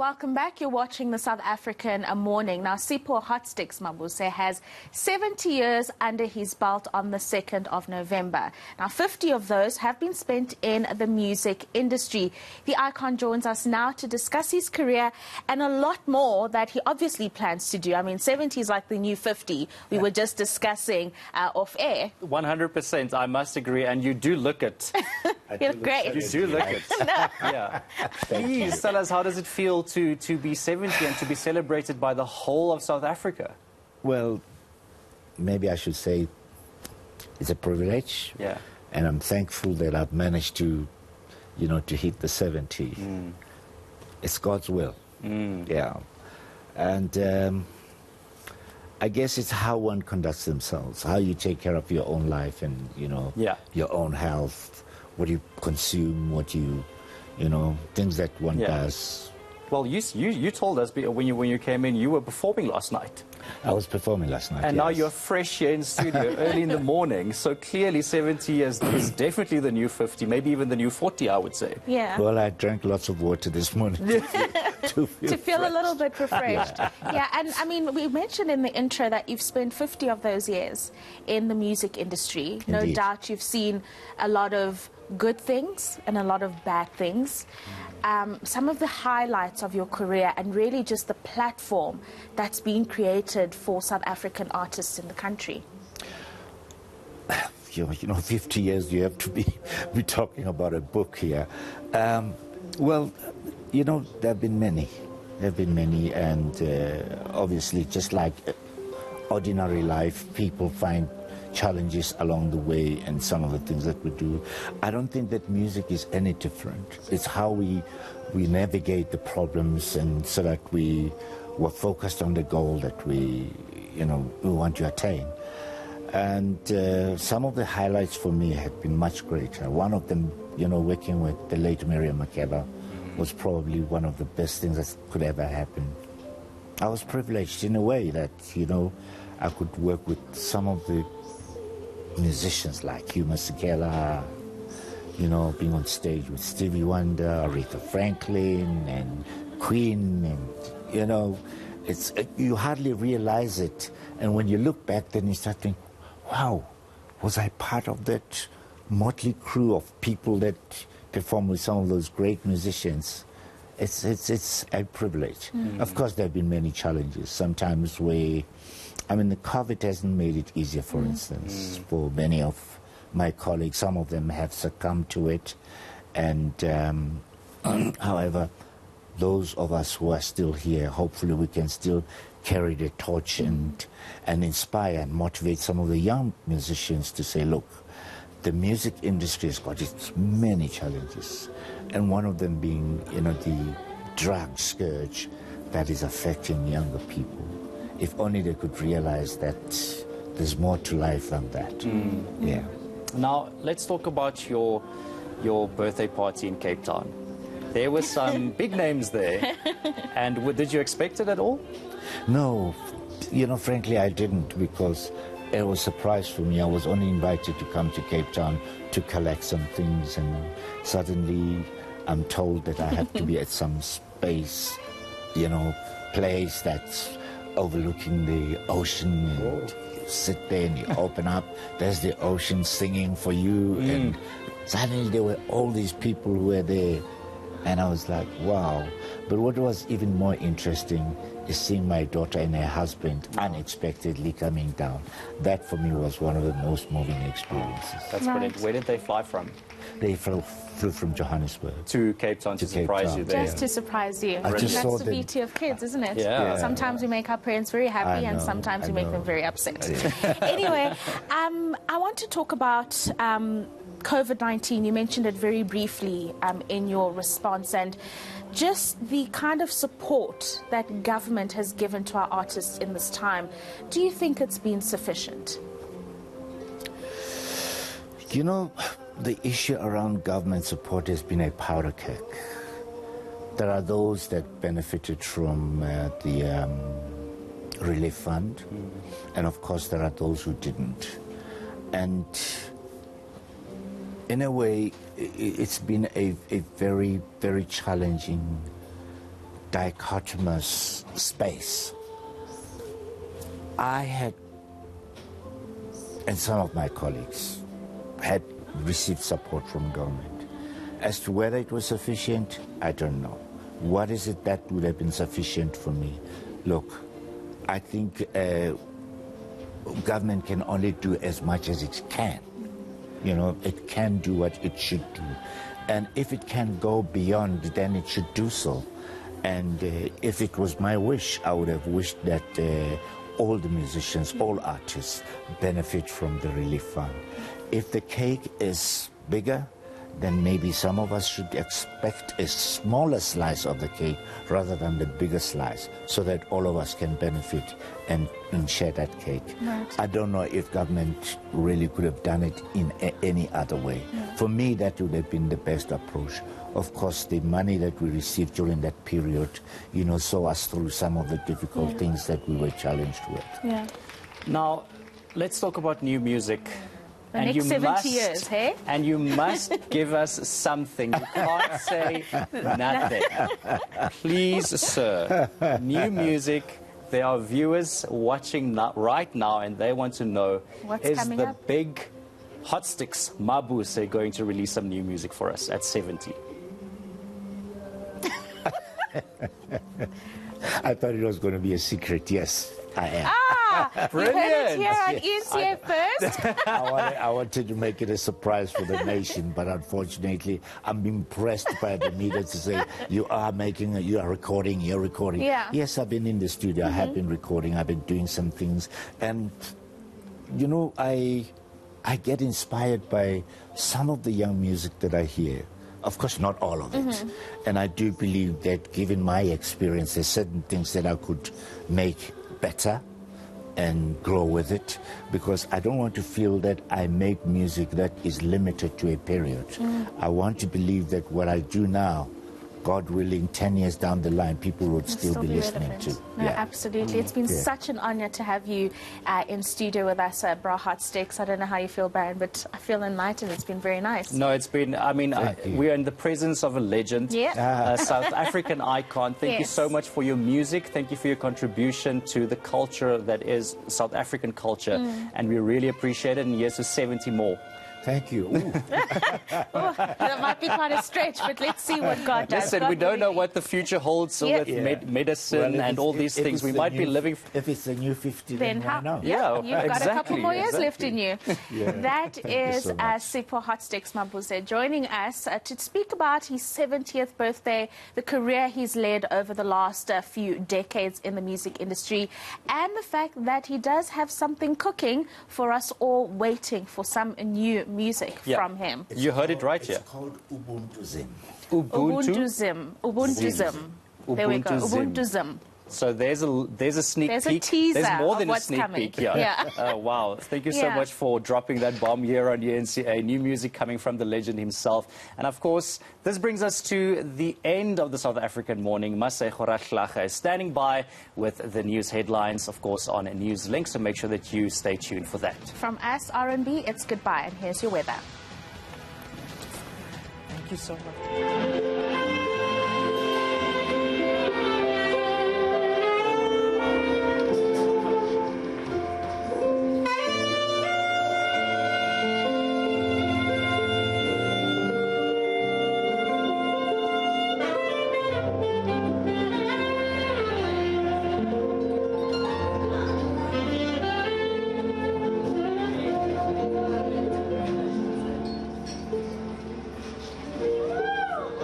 Welcome back. You're watching the South African Morning. Now, Sipho Hotstix Mabuse has 70 years under his belt on the 2nd of November. Now, 50 of those have been spent in the music industry. The icon joins us now to discuss his career and a lot more that he obviously plans to do. I mean, 70 is like the new 50. We were just discussing off air. 100%, I must agree. And you do look it. You look great. You do look it. Yeah. Please tell us, how does it feel to be 70 and to be celebrated by the whole of South Africa? Well, maybe I should say it's a privilege. Yeah. And I'm thankful that I've managed to, to hit the 70. It's God's will. Yeah. And I guess it's how one conducts themselves, how you take care of your own life and, your own health, what you consume, what you, things that one does. Well, you told us when you came in, you were performing last night. I was performing last night, and yes. Now you're fresh here in studio early in the morning. So clearly 70 is definitely the new 50, maybe even the new 40, I would say. Yeah. Well, I drank lots of water this morning to feel a little bit refreshed. Yeah, and I mean, we mentioned in the intro that you've spent 50 of those years in the music industry. Indeed. No doubt you've seen a lot of good things and a lot of bad things. Some of the highlights of your career and really just the platform that's been created for South African artists in the country. 50 years, you have to be talking about a book here. Well, there have been many. There have been many, and obviously, just like ordinary life, people find challenges along the way and some of the things that we do. I don't think that music is any different. It's how we navigate the problems, and so that we're focused on the goal that we want to attain. And some of the highlights for me have been much greater. One of them, working with the late Miriam Makeba was probably one of the best things that could ever happen. I was privileged in a way that, I could work with some of the musicians like Hugh Masekela, being on stage with Stevie Wonder, Aretha Franklin, and Queen, and, it's you hardly realize it. And when you look back, then you start thinking, wow, was I part of that motley crew of people that perform with some of those great musicians? It's a privilege. Of course, there have been many challenges. Sometimes the COVID hasn't made it easier, for instance, for many of my colleagues. Some of them have succumbed to it. And however, those of us who are still here, hopefully we can still carry the torch and inspire and motivate some of the young musicians to say, look, the music industry has got its many challenges, and one of them being, the drug scourge that is affecting younger people. If only they could realize that there's more to life than that. Yeah. Now, let's talk about your birthday party in Cape Town. There were some big names there. And did you expect it at all? No. Frankly, I didn't, because it was a surprise for me. I was only invited to come to Cape Town to collect some things, and suddenly I'm told that I have to be at some space, place that's overlooking the ocean, and you sit there and you open up, there's the ocean singing for you, and suddenly there were all these people who were there, and I was like, wow. But what was even more interesting is seeing my daughter and her husband unexpectedly coming down. That for me was one of the most moving experiences. That's brilliant. Where did they fly from? They flew from Johannesburg to Cape Town to surprise you there. Just to surprise you. I just That's the beauty of kids, isn't it? Yeah. Sometimes we make our parents very happy, and sometimes we make them very upset. Anyway, I want to talk about COVID-19. You mentioned it very briefly in your response, and just the kind of support that government has given to our artists in this time. Do you think it's been sufficient? The issue around government support has been a powder keg. There are those that benefited from the relief fund, and of course there are those who didn't. And in a way, it's been a very, very challenging dichotomous space. I had, and some of my colleagues, had received support from government. As to whether it was sufficient, I don't know. What is it that would have been sufficient for me? Look, I think government can only do as much as it can. You know, it can do what it should do. And if it can go beyond, then it should do so. And if it was my wish, I would have wished that all the musicians, all artists benefit from the relief fund. If the cake is bigger, then maybe some of us should expect a smaller slice of the cake rather than the bigger slice, so that all of us can benefit and share that cake. Right. I don't know if government really could have done it in any other way. Yeah. For me, that would have been the best approach. Of course, the money that we received during that period, you know, saw us through some of the difficult things that we were challenged with. Yeah. Now, let's talk about new music. The next 70 years, hey? And you must give us something. You can't say nothing. Please, sir. New music. There are viewers watching right now, and they want to know, what's is coming the up? big Hotstix Mabuse going to release some new music for us at 70? I thought it was going to be a secret. Yes, I am. Ah, Brilliant. You heard it here on ENCA first. I wanted to make it a surprise for the nation, but unfortunately, I'm impressed by the media to say, you are recording. Yeah. Yes, I've been in the studio. I have been recording. I've been doing some things. And, you know, I get inspired by some of the young music that I hear. Of course, not all of it. And I do believe that given my experience, there's certain things that I could make better and grow with it, because I don't want to feel that I make music that is limited to a period. I want to believe that what I do now, God willing, 10 years down the line, people would still be listening to. No, absolutely. It's been such an honor to have you in studio with us at Bra Hotstix. I don't know how you feel, Baron, but I feel enlightened. It's been very nice. No, it's been, I mean, we are in the presence of a legend, Yeah. a South African icon. Thank you so much for your music. Thank you for your contribution to the culture that is South African culture. And we really appreciate it. And here's to 70 more. Thank you. That might be quite a stretch, but let's see what God does. Listen, God we don't know willing. what the future holds with medicine and all these things. We might be living... If it's a new 50, then why not? Yeah, You've got a couple more years left in you. Yeah. That is so much. Sipho Hotstix Mabuse joining us to speak about his 70th birthday, the career he's led over the last few decades in the music industry, and the fact that he does have something cooking for us all, waiting for some new music from him. You heard it right here. It's called Ubuntuzim. Ubuntuzim. Ubuntuzim. There we go. Ubuntuzim. Ubuntuzim. So there's a sneak There's peek. a teaser There's more of than what's a sneak coming. peek. Yeah. Yeah. Wow. Thank you so Yeah. much for dropping that bomb here on UNCA. New music coming from the legend himself. And of course, this brings us to the end of the South African morning. Masay Khorahlaga is standing by with the news headlines, of course, on a news link. So make sure that you stay tuned for that. From us, R&B, it's goodbye. And here's your weather. Thank you so much.